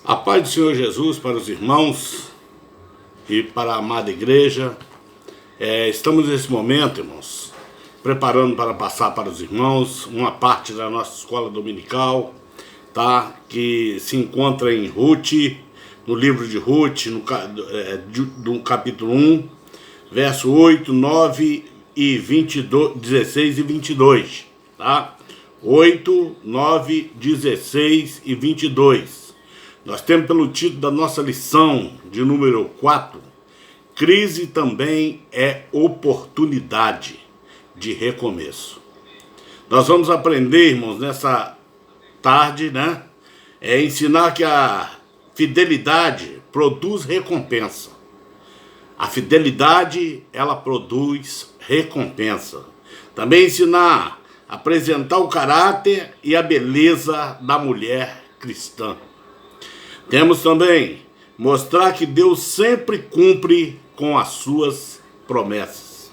A paz do Senhor Jesus para os irmãos e para a amada igreja. Estamos nesse momento, irmãos, preparando para passar para os irmãos uma parte da nossa escola dominical, tá? Que se encontra em Ruth, no livro de Ruth, no capítulo 1, verso 8, 9 e 22, 16 e 22, tá? 8, 9, 16 e 22. Nós temos pelo título da nossa lição de número 4, crise também é oportunidade de recomeço. Nós vamos aprender, irmãos, nessa tarde, ensinar que a fidelidade produz recompensa. A fidelidade, ela produz recompensa. Também ensinar, apresentar o caráter e a beleza da mulher cristã. Temos também mostrar que Deus sempre cumpre com as suas promessas.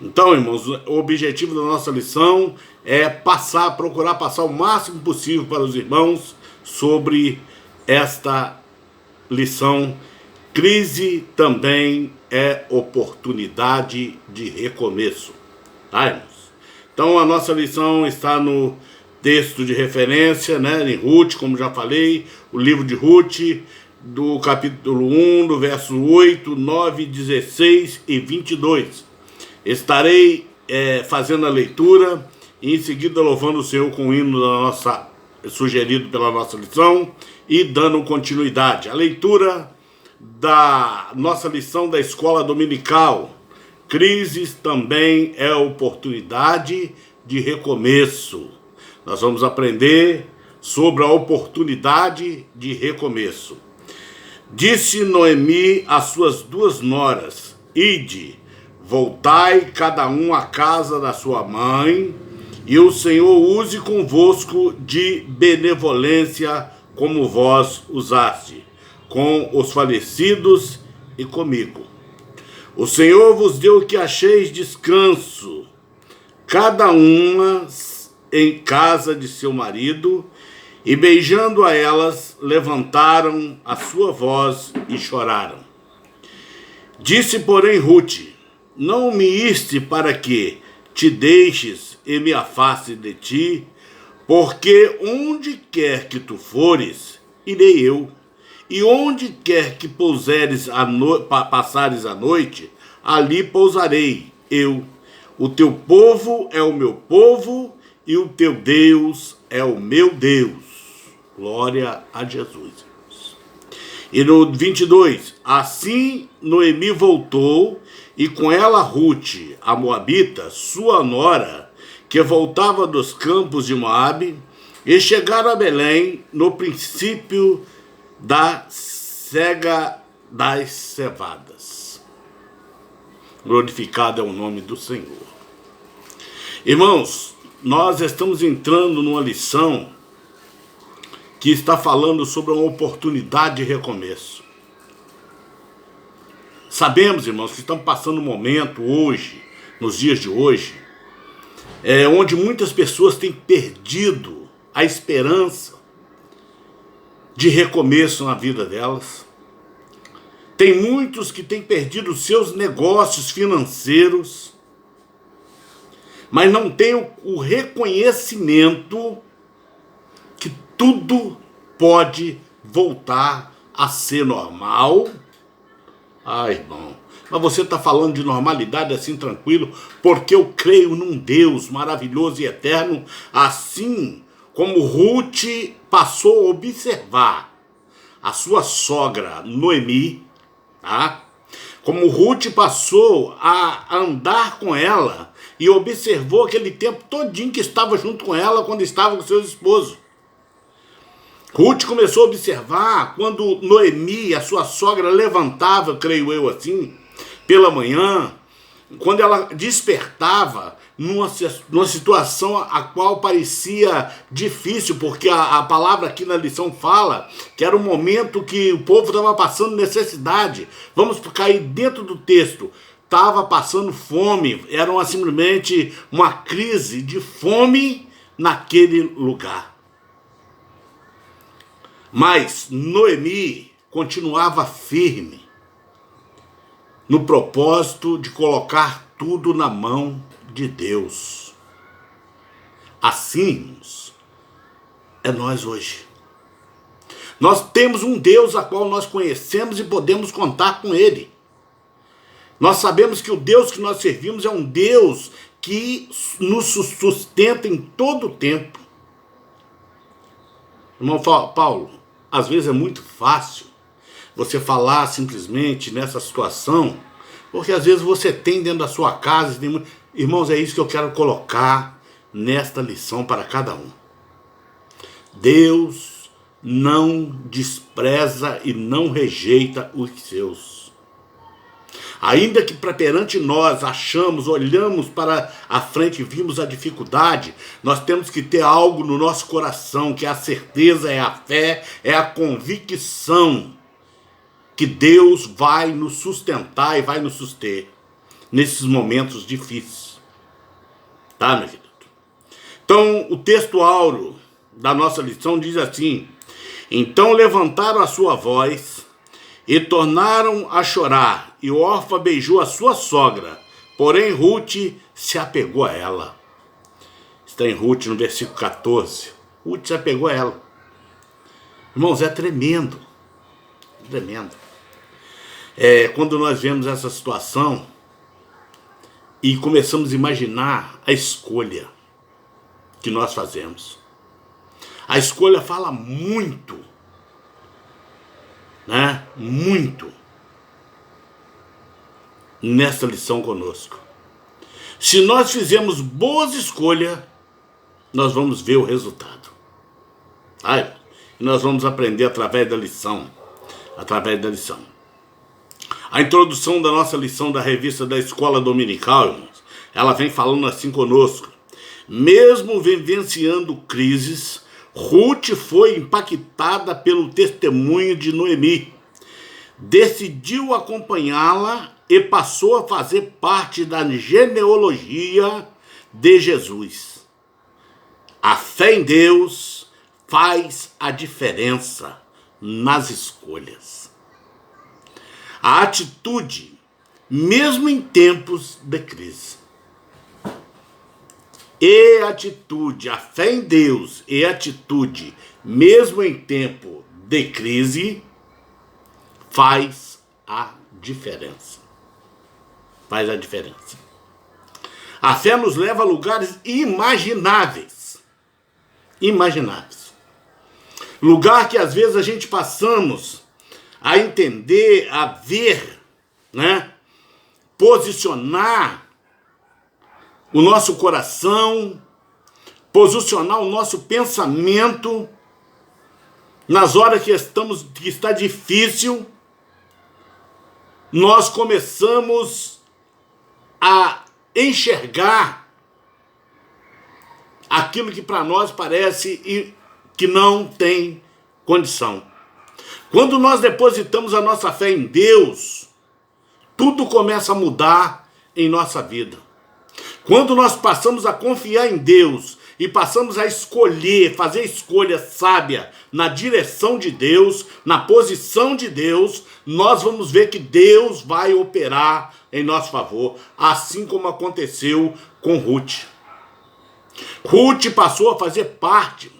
Então, irmãos, o objetivo da nossa lição é procurar passar o máximo possível para os irmãos sobre esta lição. Crise também é oportunidade de recomeço. Tá, irmãos? Então, a nossa lição está no texto de referência, em Ruth, como já falei, o livro de Ruth, do capítulo 1, do verso 8, 9, 16 e 22. Estarei fazendo a leitura e em seguida louvando o Senhor com o hino sugerido pela nossa lição e dando continuidade. A leitura da nossa lição da escola dominical. Crises também é oportunidade de recomeço. Nós vamos aprender sobre a oportunidade de recomeço. Disse Noemi às suas duas noras: Ide, voltai cada um à casa da sua mãe, e o Senhor use convosco de benevolência como vós usaste, com os falecidos e comigo. O Senhor vos deu que acheis descanso, cada uma em casa de seu marido, e beijando a elas, levantaram a sua voz e choraram. Disse, porém, Ruth: não me iste para que te deixes e me afaste de ti, porque onde quer que tu fores, irei eu, e onde quer que passares a noite, ali pousarei eu. O teu povo é o meu povo, e o teu Deus é o meu Deus. Glória a Jesus. E no 22, assim Noemi voltou, e com ela Ruth, a moabita, sua nora, que voltava dos campos de Moabe, e chegaram a Belém no princípio da cega das cevadas. Glorificado é o nome do Senhor. Irmãos, nós estamos entrando numa lição que está falando sobre uma oportunidade de recomeço. Sabemos, irmãos, que estamos passando um momento hoje, nos dias de hoje, onde muitas pessoas têm perdido a esperança de recomeço na vida delas. Tem muitos que têm perdido os seus negócios financeiros, mas não tem o reconhecimento que tudo pode voltar a ser normal. Irmão, mas você está falando de normalidade assim tranquilo, porque eu creio num Deus maravilhoso e eterno, assim como Ruth passou a observar a sua sogra Noemi, tá? Como Ruth passou a andar com ela e observou aquele tempo todinho que estava junto com ela quando estava com seus esposos. Ruth começou a observar quando Noemi, a sua sogra, levantava, creio eu assim, pela manhã, quando ela despertava numa situação a qual parecia difícil, porque a palavra aqui na lição fala que era um momento que o povo estava passando necessidade. Vamos cair dentro do texto. Estava passando fome, era simplesmente uma crise de fome naquele lugar. Mas Noemi continuava firme no propósito de colocar tudo na mão de Deus. Assim, irmãos, é nós hoje. Nós temos um Deus a qual nós conhecemos e podemos contar com Ele. Nós sabemos que o Deus que nós servimos é um Deus que nos sustenta em todo o tempo. Irmão Paulo, às vezes é muito fácil você falar simplesmente nessa situação, porque às vezes você tem dentro da sua casa, irmãos, é isso que eu quero colocar nesta lição para cada um. Deus não despreza e não rejeita os seus. Ainda que perante nós olhamos para a frente e vimos a dificuldade, nós temos que ter algo no nosso coração, que é a certeza, é a fé, é a convicção que Deus vai nos sustentar e vai nos suster nesses momentos difíceis. Tá, meu querido? Então, o texto áureo da nossa lição diz assim: então levantaram a sua voz e tornaram a chorar, e Orfa beijou a sua sogra, porém Ruth se apegou a ela. Está em Ruth, no versículo 14. Ruth se apegou a ela. Irmãos, é tremendo. Tremendo. Quando nós vemos essa situação e começamos a imaginar a escolha que nós fazemos. A escolha fala muito, né? Muito nesta lição conosco. Se nós fizermos boas escolhas, nós vamos ver o resultado. E nós vamos aprender através da lição. A introdução da nossa lição da revista da Escola Dominical, irmãos, ela vem falando assim conosco. Mesmo vivenciando crises, Ruth foi impactada pelo testemunho de Noemi. Decidiu acompanhá-la e passou a fazer parte da genealogia de Jesus. A fé em Deus faz a diferença nas escolhas. A atitude, mesmo em tempos de crise. A fé em Deus e atitude, mesmo em tempo de crise, faz a diferença. Faz a diferença. A fé nos leva a lugares imagináveis. Imagináveis. Lugar que às vezes a gente passamos a entender, a ver, né? Posicionar o nosso coração, posicionar o nosso pensamento nas horas que está difícil. Nós começamos a enxergar aquilo que para nós parece e que não tem condição. Quando nós depositamos a nossa fé em Deus, tudo começa a mudar em nossa vida. Quando nós passamos a confiar em Deus e passamos a escolher, fazer escolha sábia na direção de Deus, na posição de Deus, nós vamos ver que Deus vai operar em nosso favor, assim como aconteceu com Ruth. Ruth passou a fazer parte,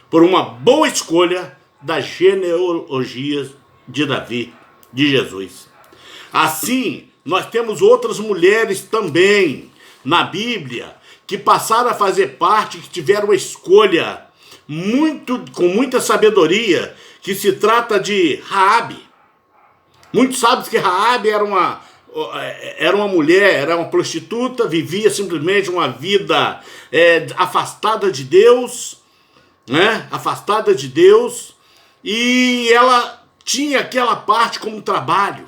por uma boa escolha, da genealogia de Davi, de Jesus. Assim, nós temos outras mulheres também na Bíblia que passaram a fazer parte, que tiveram uma escolha com muita sabedoria, que se trata de Raabe. Muitos sabem que Raabe era uma mulher, era uma prostituta, vivia simplesmente uma vida afastada de Deus, né? Afastada de Deus, e ela tinha aquela parte como trabalho,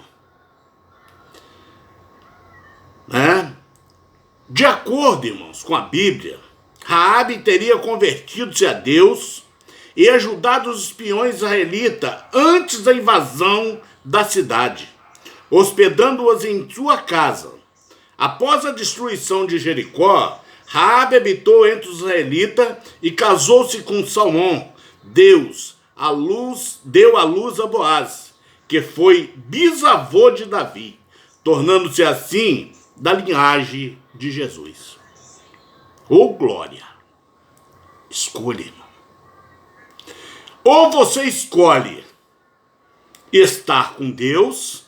né? De acordo, irmãos, com a Bíblia, Raabe teria convertido-se a Deus e ajudado os espiões israelitas antes da invasão da cidade, hospedando-os em sua casa. Após a destruição de Jericó, Raabe habitou entre os israelitas e casou-se com Salmão. Deus deu à luz a Boaz, que foi bisavô de Davi, tornando-se assim da linhagem de Jesus. Ô glória! Escolha, irmão. Ou você escolhe estar com Deus,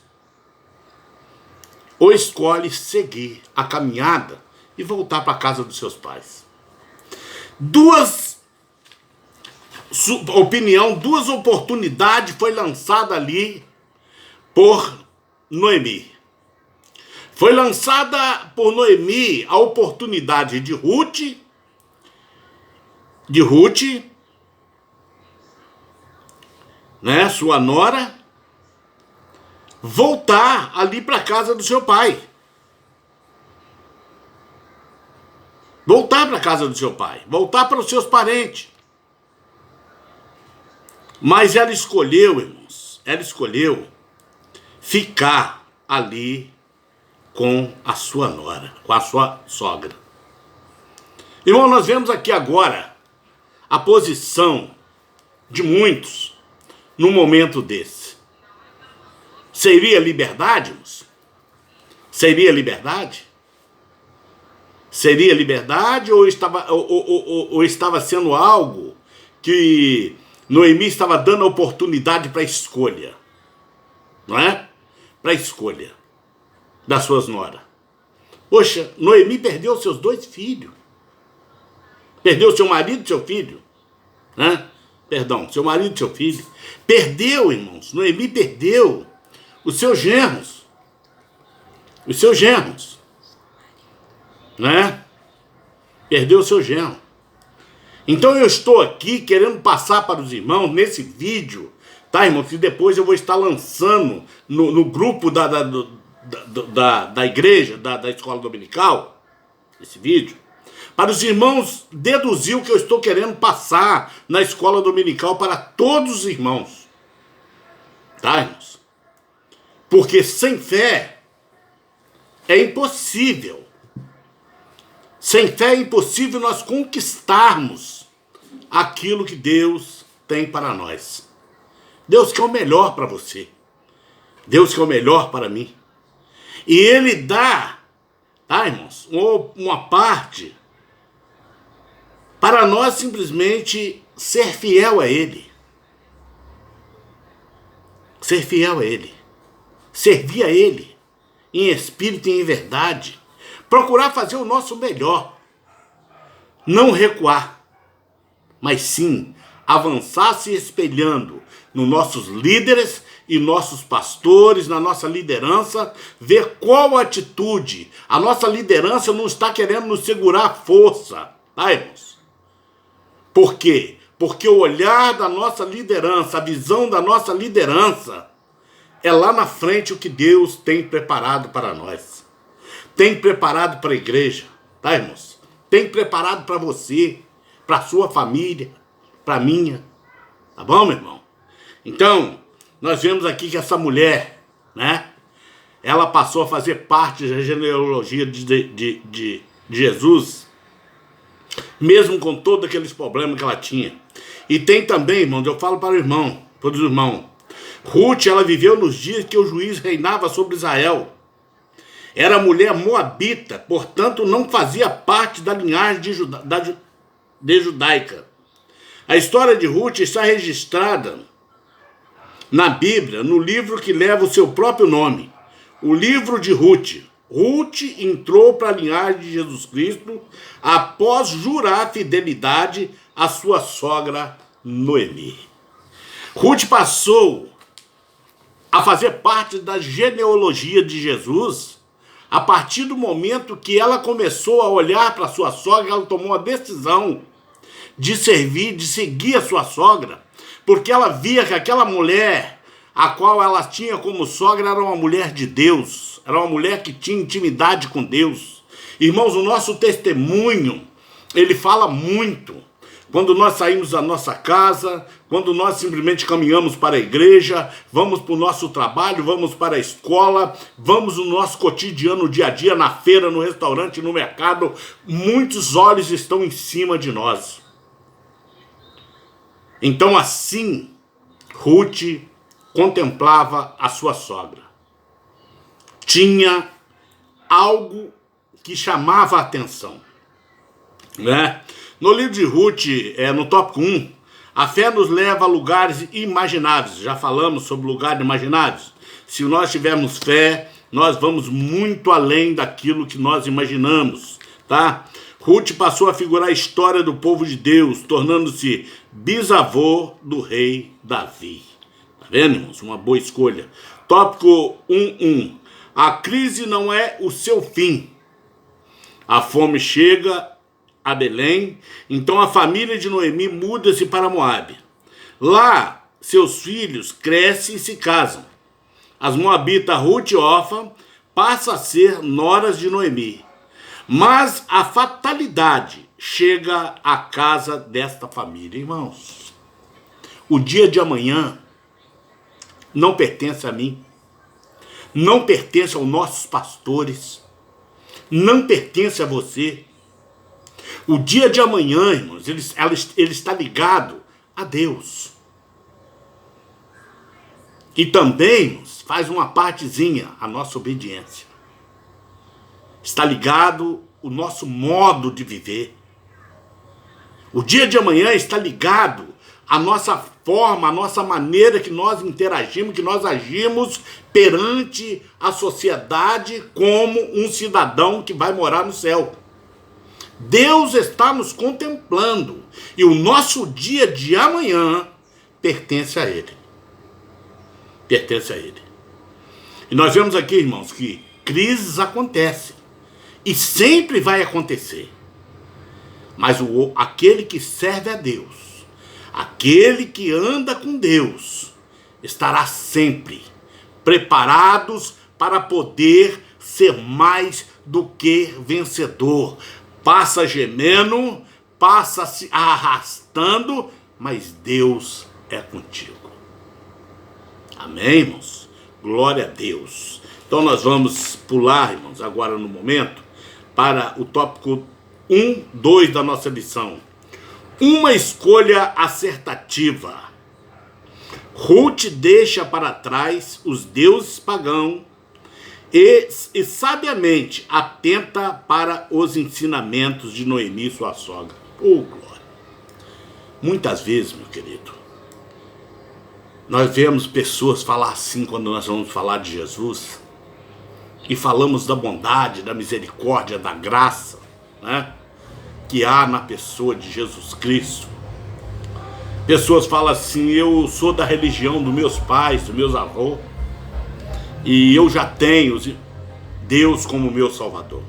ou escolhe seguir a caminhada e voltar para a casa dos seus pais. Duas oportunidades foi lançada ali por Noemi. Foi lançada por Noemi a oportunidade de Ruth, né, sua nora, voltar ali para a casa do seu pai. Voltar para a casa do seu pai, voltar para os seus parentes. Mas ela escolheu, irmãos, ficar ali com a sua nora, com a sua sogra. Irmão, nós vemos aqui agora a posição de muitos num momento desse. Seria liberdade, irmãos? Seria liberdade? Seria liberdade ou estava sendo algo que Noemi estava dando a oportunidade para escolha? Não é? Para escolha das suas noras. Poxa, Noemi perdeu seus 2 filhos. Perdeu seu marido e seu filho. Né? Perdão, seu marido e seu filho. Perdeu, irmãos. Noemi perdeu os seus genros. Os seus genros. Né? Perdeu o seu genro. Então eu estou aqui querendo passar para os irmãos nesse vídeo, tá, irmãos? Que depois eu vou estar lançando no grupo da igreja, da escola dominical, esse vídeo, para os irmãos deduzir o que eu estou querendo passar na escola dominical para todos os irmãos. Tá, irmãos? Porque sem fé é impossível. Sem fé é impossível nós conquistarmos aquilo que Deus tem para nós. Deus quer o melhor para você. Deus quer o melhor para mim. E Ele dá, tá, irmãos, uma parte para nós simplesmente ser fiel a Ele. Ser fiel a Ele. Servir a Ele em espírito e em verdade. Procurar fazer o nosso melhor. Não recuar, mas sim avançar se espelhando nos nossos líderes e nossos pastores, na nossa liderança, ver qual atitude. A nossa liderança não está querendo nos segurar à força, tá, irmãos? Por quê? Porque o olhar da nossa liderança, a visão da nossa liderança, é lá na frente o que Deus tem preparado para nós. Tem preparado para a igreja, tá, irmãos? Tem preparado para você, para a sua família, para a minha. Tá bom, meu irmão? Então, nós vemos aqui que essa mulher, né? Ela passou a fazer parte da genealogia de Jesus, mesmo com todos aqueles problemas que ela tinha. E tem também, irmãos, eu falo para o irmão, todos os irmãos, Ruth, ela viveu nos dias que o juiz reinava sobre Israel. Era mulher moabita, portanto não fazia parte da linhagem de judaica. A história de Ruth está registrada na Bíblia, no livro que leva o seu próprio nome, o livro de Ruth. Ruth entrou para a linhagem de Jesus Cristo após jurar fidelidade à sua sogra Noemi. Ruth passou a fazer parte da genealogia de Jesus a partir do momento que ela começou a olhar para sua sogra. Ela tomou a decisão de servir, de seguir a sua sogra, porque ela via que aquela mulher, a qual ela tinha como sogra, era uma mulher de Deus, era uma mulher que tinha intimidade com Deus. Irmãos, o nosso testemunho, ele fala muito. Quando nós saímos da nossa casa, quando nós simplesmente caminhamos para a igreja, vamos para o nosso trabalho, vamos para a escola, vamos no nosso cotidiano, dia a dia, na feira, no restaurante, no mercado, muitos olhos estão em cima de nós. Então assim Ruth contemplava a sua sogra. Tinha algo que chamava a atenção, né? No livro de Ruth, no tópico 1, a fé nos leva a lugares imagináveis. Já falamos sobre lugares imagináveis. Se nós tivermos fé, nós vamos muito além daquilo que nós imaginamos, tá? Ruth passou a figurar a história do povo de Deus, tornando-se bisavô do rei Davi. Tá vendo, irmãos? Uma boa escolha. Tópico 1.1. A crise não é o seu fim. A fome chega a Belém, então a família de Noemi muda-se para Moabe. Lá, seus filhos crescem e se casam. As moabitas Ruth e Orfa passam a ser noras de Noemi. Mas a fatalidade chega à casa desta família. Irmãos, o dia de amanhã não pertence a mim, não pertence aos nossos pastores, não pertence a você. O dia de amanhã, irmãos, ele está ligado a Deus. E também, irmãos, faz uma partezinha a nossa obediência. Está ligado o nosso modo de viver. O dia de amanhã está ligado à nossa forma, à nossa maneira que nós interagimos, que nós agimos perante a sociedade como um cidadão que vai morar no céu. Deus está nos contemplando e o nosso dia de amanhã pertence a Ele. Pertence a Ele. E nós vemos aqui, irmãos, que crises acontecem e sempre vai acontecer. Mas aquele que serve a Deus, aquele que anda com Deus, estará sempre preparados para poder ser mais do que vencedor. Passa gemendo, passa se arrastando, mas Deus é contigo. Amém, irmãos? Glória a Deus. Então nós vamos pular, irmãos, agora no momento, para o tópico 1, 2 da nossa lição. Uma escolha acertativa. Ruth deixa para trás os deuses pagãos e sabiamente atenta para os ensinamentos de Noemi, sua sogra. Oh, glória! Muitas vezes, meu querido, nós vemos pessoas falar assim quando nós vamos falar de Jesus e falamos da bondade, da misericórdia, da graça, né, que há na pessoa de Jesus Cristo. Pessoas falam assim: eu sou da religião dos meus pais, dos meus avós, e eu já tenho Deus como meu Salvador.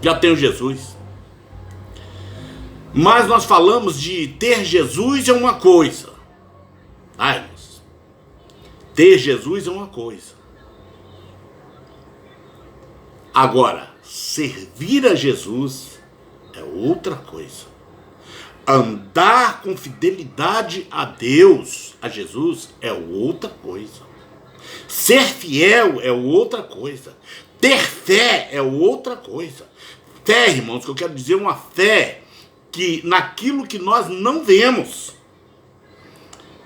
Já tenho Jesus. Mas nós falamos de ter Jesus é uma coisa. Ah, irmãos, ter Jesus é uma coisa. Agora, servir a Jesus é outra coisa. Andar com fidelidade a Deus, a Jesus, é outra coisa. Ser fiel é outra coisa. Ter fé é outra coisa. Fé, irmãos, que eu quero dizer, uma fé que naquilo que nós não vemos.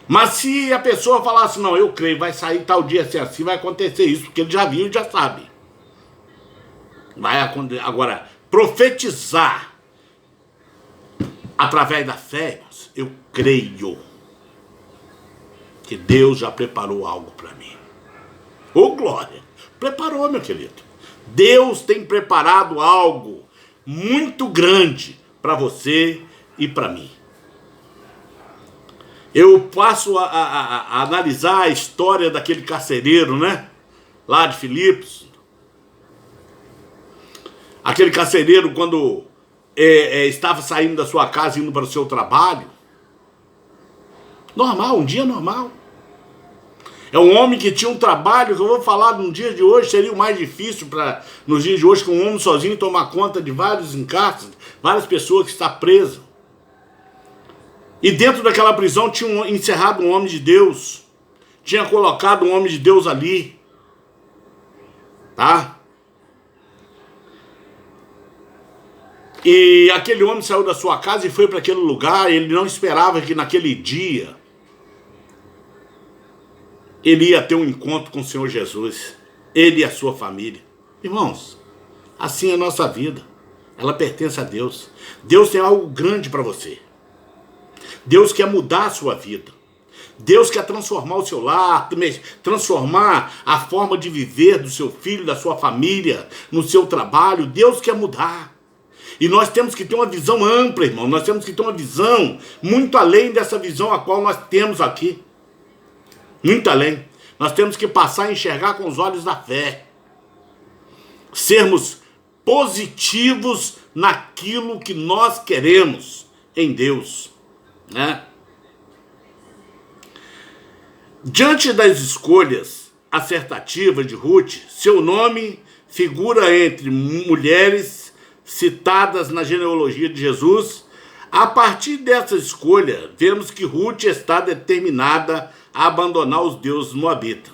Mas se a pessoa falar assim: não, eu creio, vai sair tal dia assim, vai acontecer isso, porque ele já viu e já sabe. Vai acontecer. Agora, profetizar através da fé, irmãos, eu creio que Deus já preparou algo para mim. Ô, glória! Preparou, meu querido. Deus tem preparado algo muito grande para você e para mim. Eu passo a analisar a história daquele carcereiro, né? Lá de Filipos. Aquele carcereiro, quando estava saindo da sua casa e indo para o seu trabalho. Normal, um dia normal. É um homem que tinha um trabalho, que eu vou falar no dia de hoje, seria o mais difícil nos dias de hoje, que um homem sozinho tomar conta de vários encarces, várias pessoas que estão presas. E dentro daquela prisão tinha encerrado um homem de Deus, tinha colocado um homem de Deus ali, tá? E aquele homem saiu da sua casa e foi para aquele lugar, e ele não esperava que naquele dia ele ia ter um encontro com o Senhor Jesus, ele e a sua família. Irmãos, assim é a nossa vida, ela pertence a Deus. Deus tem algo grande para você. Deus quer mudar a sua vida. Deus quer transformar o seu lar, transformar a forma de viver do seu filho, da sua família, no seu trabalho. Deus quer mudar. E nós temos que ter uma visão ampla, irmão. Nós temos que ter uma visão muito além dessa visão a qual nós temos aqui. Muito além. Nós temos que passar a enxergar com os olhos da fé. Sermos positivos naquilo que nós queremos em Deus, né? Diante das escolhas acertativas de Ruth, seu nome figura entre mulheres citadas na genealogia de Jesus. A partir dessa escolha, vemos que Ruth está determinada a abandonar os deuses moabitas.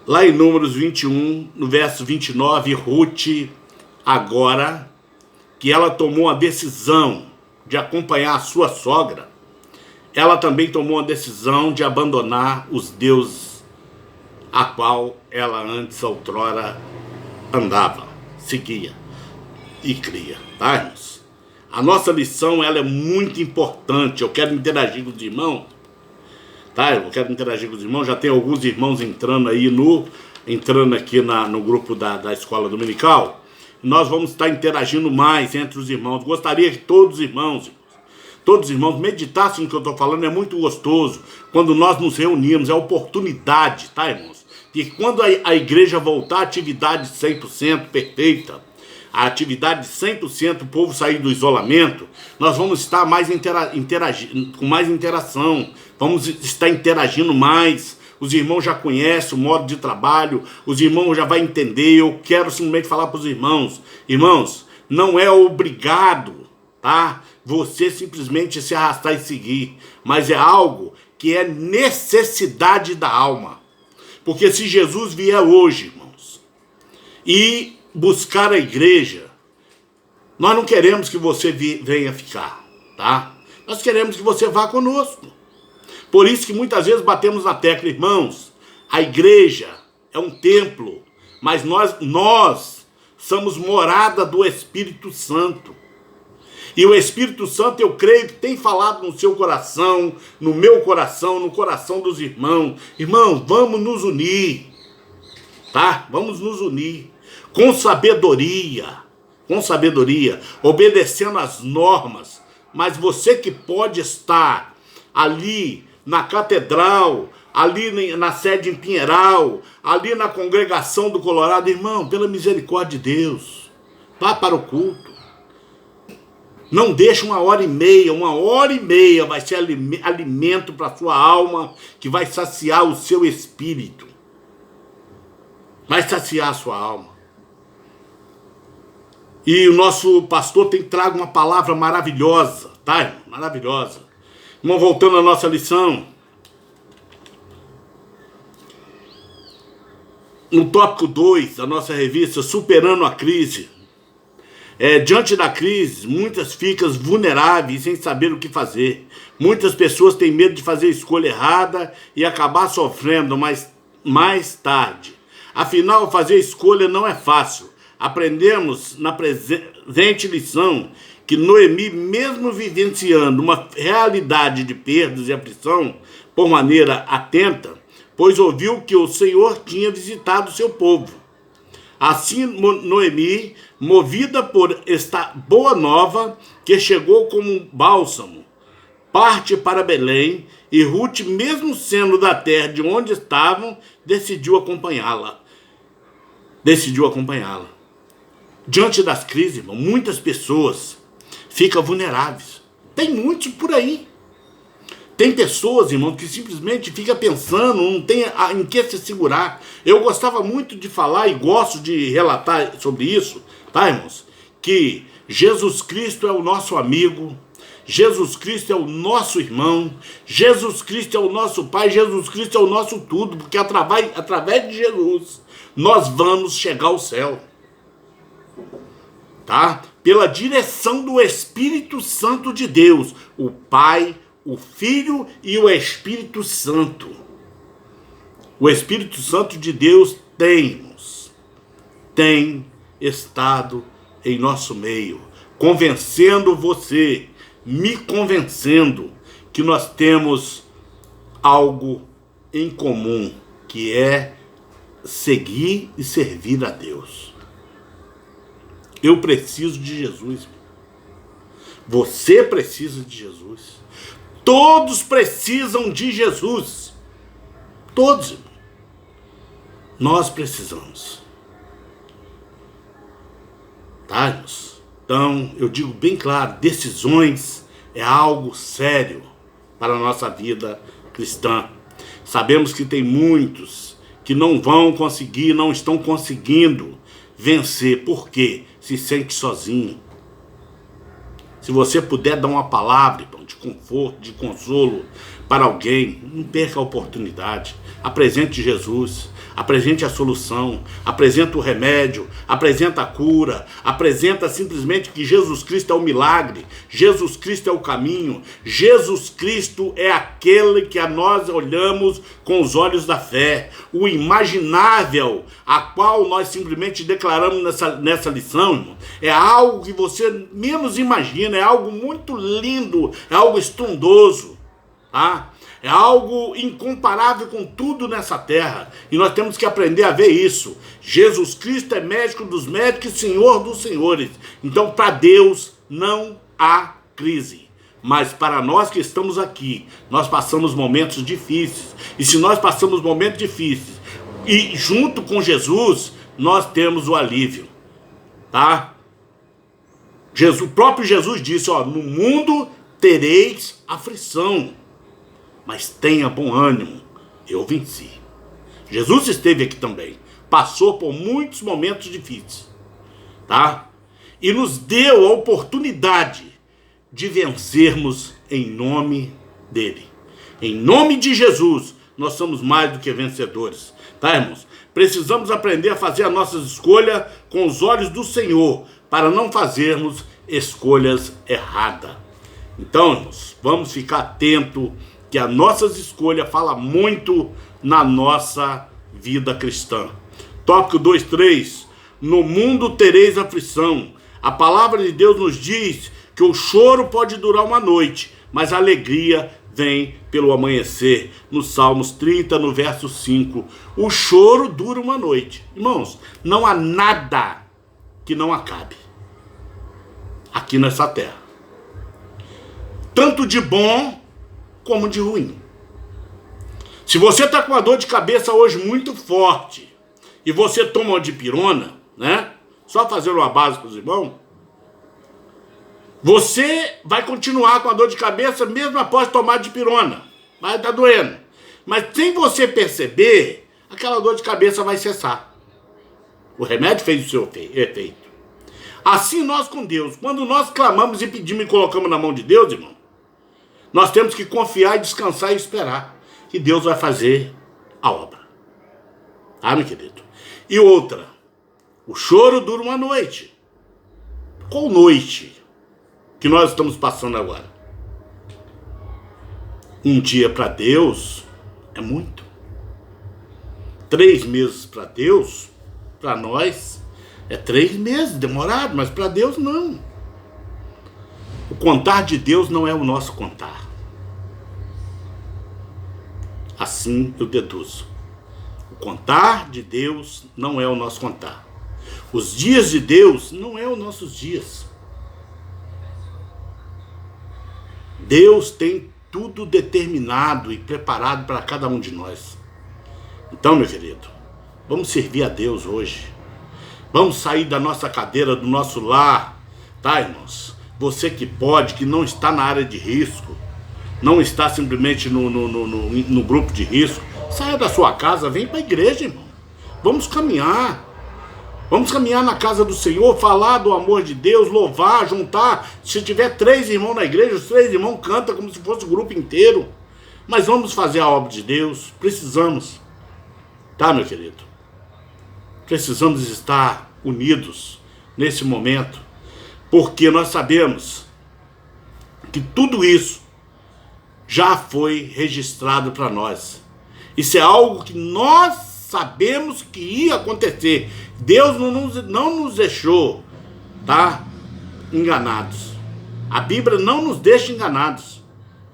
Lá em Números 21, no verso 29, Ruth, agora que ela tomou a decisão de acompanhar a sua sogra, ela também tomou a decisão de abandonar os deuses a qual ela antes, outrora, andava, seguia e cria, tá, irmãos? A nossa lição, ela é muito importante. Eu quero interagir com os irmãos, tá? Eu quero interagir com os irmãos. Já tem alguns irmãos entrando aí aqui no grupo da escola dominical. Nós vamos estar interagindo mais entre os irmãos. Gostaria que todos os irmãos meditassem no que eu estou falando. É muito gostoso quando nós nos reunimos, é oportunidade, tá, irmãos? E quando a igreja voltar à atividade 100% perfeita, a atividade 100%, o povo sair do isolamento, nós vamos estar mais interagindo, com mais interação, vamos estar interagindo mais. Os irmãos já conhecem o modo de trabalho, os irmãos já vão entender. Eu quero simplesmente falar para os irmãos, não é obrigado, tá? Você simplesmente se arrastar e seguir, mas é algo que é necessidade da alma. Porque se Jesus vier hoje, irmãos, e buscar a igreja, nós não queremos que você venha ficar, tá? Nós queremos que você vá conosco. Por isso que muitas vezes batemos na tecla, irmãos, a igreja é um templo, mas nós somos morada do Espírito Santo. E o Espírito Santo, eu creio que tem falado no seu coração, no meu coração, no coração dos irmãos. Irmãos, vamos nos unir, tá? Vamos nos unir com sabedoria, obedecendo as normas. Mas você que pode estar ali na catedral, ali na sede em Pinheiral, ali na congregação do Colorado, irmão, pela misericórdia de Deus, vá para o culto. Não deixe 1h30 vai ser alimento para a sua alma, que vai saciar o seu espírito. Vai saciar a sua alma. E o nosso pastor tem trago uma palavra maravilhosa, tá, irmão? Maravilhosa. Irmão, voltando à nossa lição. No tópico 2 da nossa revista, Superando a Crise. Diante da crise, muitas ficam vulneráveis sem saber o que fazer. Muitas pessoas têm medo de fazer a escolha errada e acabar sofrendo mais tarde. Afinal, fazer a escolha não é fácil. Aprendemos na presente lição que Noemi, mesmo vivenciando uma realidade de perdas e aflição por maneira atenta, pois ouviu que o Senhor tinha visitado o seu povo. Assim, Noemi, movida por esta boa nova, que chegou como um bálsamo, parte para Belém, e Ruth, mesmo sendo da terra de onde estavam, decidiu acompanhá-la. Diante das crises, irmão, muitas pessoas ficam vulneráveis. Tem muitos por aí. Tem pessoas, irmão, que simplesmente fica pensando, não tem em que se segurar. Eu gostava muito de falar e gosto de relatar sobre isso, tá, irmãos? Que Jesus Cristo é o nosso amigo, Jesus Cristo é o nosso irmão, Jesus Cristo é o nosso Pai, Jesus Cristo é o nosso tudo, porque através de Jesus nós vamos chegar ao céu, tá? Pela direção do Espírito Santo de Deus, o Pai, o Filho e o Espírito Santo. O Espírito Santo de Deus tem estado em nosso meio, convencendo você, me convencendo que nós temos algo em comum, que é seguir e servir a Deus. Eu preciso de Jesus. Você precisa de Jesus. Todos precisam de Jesus. Todos, irmão. Nós precisamos. Tá, irmãos? Então, eu digo bem claro, decisões é algo sério para a nossa vida cristã. Sabemos que tem muitos que não vão conseguir, não estão conseguindo vencer. Por quê? Se sente sozinho. Se você puder dar uma palavra, irmão, de conforto, de consolo para alguém, não perca a oportunidade. Apresente Jesus, apresente a solução, apresente o remédio, apresente a cura, apresenta simplesmente que Jesus Cristo é o milagre, Jesus Cristo é o caminho, Jesus Cristo é aquele que a nós olhamos com os olhos da fé, o imaginável, a qual nós simplesmente declaramos nessa lição, irmão, é algo que você menos imagina, é algo muito lindo, é algo estrondoso, tá? É algo incomparável com tudo nessa terra. E nós temos que aprender a ver isso. Jesus Cristo é médico dos médicos e Senhor dos senhores. Então, para Deus não há crise. Mas para nós que estamos aqui, nós passamos momentos difíceis. E se nós passamos momentos difíceis e junto com Jesus, nós temos o alívio. Tá? O próprio Jesus disse, ó, no mundo tereis aflição. Mas tenha bom ânimo, eu venci. Jesus esteve aqui também, passou por muitos momentos difíceis, tá? E nos deu a oportunidade de vencermos em nome dele. Em nome de Jesus, nós somos mais do que vencedores, tá, irmãos? Precisamos aprender a fazer as nossas escolhas com os olhos do Senhor, para não fazermos escolhas erradas. Então, irmãos, vamos ficar atentos, que as nossas escolhas falam muito na nossa vida cristã. Tópico 2.3. No mundo tereis aflição. A palavra de Deus nos diz que o choro pode durar uma noite, mas a alegria vem pelo amanhecer. No Salmos 30, no verso 5. O choro dura uma noite. Irmãos, não há nada que não acabe aqui nessa terra. Tanto de bom como de ruim. Se você está com uma dor de cabeça hoje muito forte e você toma uma dipirona, né? Só fazer uma base para os irmãos, você vai continuar com a dor de cabeça mesmo após tomar dipirona. Vai estar doendo. Mas sem você perceber, aquela dor de cabeça vai cessar. O remédio fez o seu efeito. Assim nós com Deus, quando nós clamamos e pedimos e colocamos na mão de Deus, irmão, nós temos que confiar e descansar e esperar que Deus vai fazer a obra. Tá, meu querido? E outra, o choro dura uma noite. Qual noite que nós estamos passando agora? Um dia para Deus é muito. 3 meses para Deus, para nós, é 3 meses, demorado, mas para Deus não. O contar de Deus não é o nosso contar. Assim eu deduzo. O contar de Deus não é o nosso contar. Os dias de Deus não é os nossos dias. Deus tem tudo determinado e preparado para cada um de nós. Então, meu querido, vamos servir a Deus hoje. Vamos sair da nossa cadeira, do nosso lar, tá, irmãos? Você que pode, que não está na área de risco, não está simplesmente no grupo de risco, saia da sua casa, vem para a igreja, irmão. Vamos caminhar. Vamos caminhar na casa do Senhor, falar do amor de Deus, louvar, juntar. Se tiver 3 irmãos na igreja, os 3 irmãos cantam como se fosse o grupo inteiro. Mas vamos fazer a obra de Deus. Precisamos. Tá, meu querido? Precisamos estar unidos nesse momento. Porque nós sabemos que tudo isso já foi registrado para nós. Isso é algo que nós sabemos que ia acontecer. Deus não nos deixou, tá, enganados. A Bíblia não nos deixa enganados.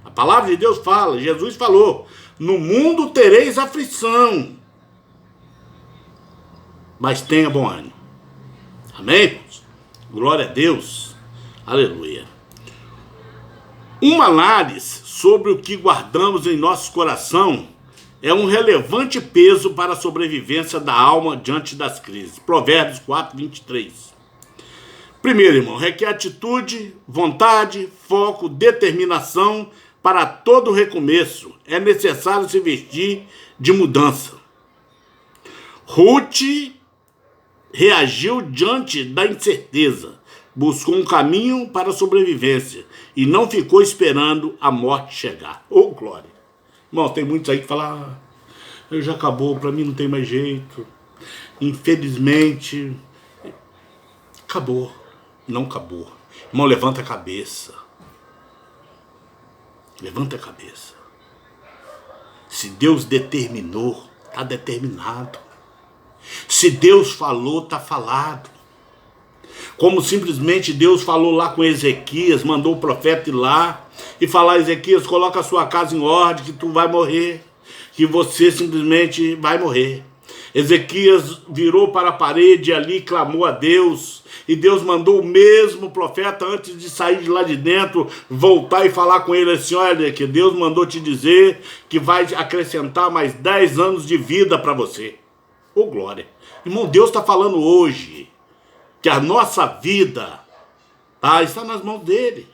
A palavra de Deus fala, Jesus falou: no mundo tereis aflição, mas tenha bom ânimo. Amém, irmãos? Glória a Deus. Aleluia. Uma análise sobre o que guardamos em nosso coração é um relevante peso para a sobrevivência da alma diante das crises. Provérbios 4, 23. Primeiro, irmão, requer atitude, vontade, foco, determinação para todo recomeço. É necessário se vestir de mudança. Ruth reagiu diante da incerteza, buscou um caminho para a sobrevivência e não ficou esperando a morte chegar. Ô, glória! Irmão, tem muitos aí que falam: eu já acabou, para mim não tem mais jeito. Infelizmente, acabou. Não acabou. Irmão, levanta a cabeça. Levanta a cabeça. Se Deus determinou, está determinado. Se Deus falou, está falado. Como simplesmente Deus falou lá com Ezequias, mandou o profeta ir lá e falar: Ezequias, coloca a sua casa em ordem, que tu vai morrer, que você simplesmente vai morrer. Ezequias virou para a parede ali, clamou a Deus, e Deus mandou o mesmo profeta, antes de sair de lá de dentro, voltar e falar com ele assim: olha, que Deus mandou te dizer que vai acrescentar mais 10 anos de vida para você. Ô, glória! Irmão, Deus está falando hoje que a nossa vida, tá, está nas mãos dele.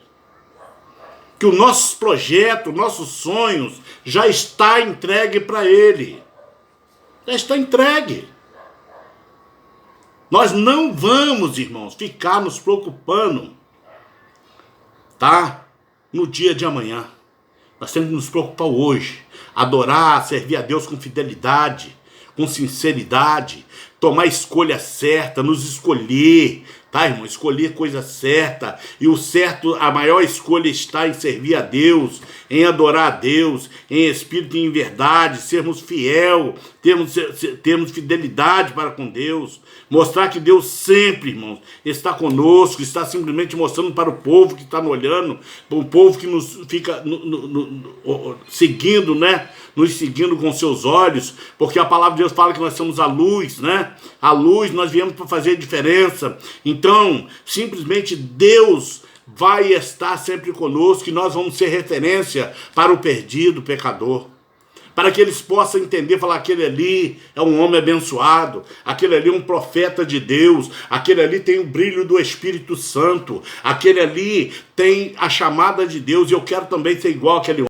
Que os nossos projetos, nossos sonhos já está entregue para ele. Já está entregue. Nós não vamos, irmãos, ficar nos preocupando, tá, no dia de amanhã. Nós temos que nos preocupar hoje. Adorar, servir a Deus com fidelidade, com sinceridade, tomar a escolha certa, nos escolher, tá, irmão? Escolher coisa certa. E o certo, a maior escolha está em servir a Deus, em adorar a Deus, em espírito e em verdade, sermos fiel, termos fidelidade para com Deus, mostrar que Deus sempre, irmãos, está conosco, está simplesmente mostrando para o povo que está nos olhando, para o povo que nos fica seguindo, né? Nos seguindo com seus olhos, porque a palavra de Deus fala que nós somos a luz, né? A luz, nós viemos para fazer a diferença. Então, simplesmente Deus vai estar sempre conosco e nós vamos ser referência para o perdido, o pecador. Para que eles possam entender, falar: aquele ali é um homem abençoado, aquele ali é um profeta de Deus, aquele ali tem o brilho do Espírito Santo, aquele ali tem a chamada de Deus, e eu quero também ser igual àquele homem.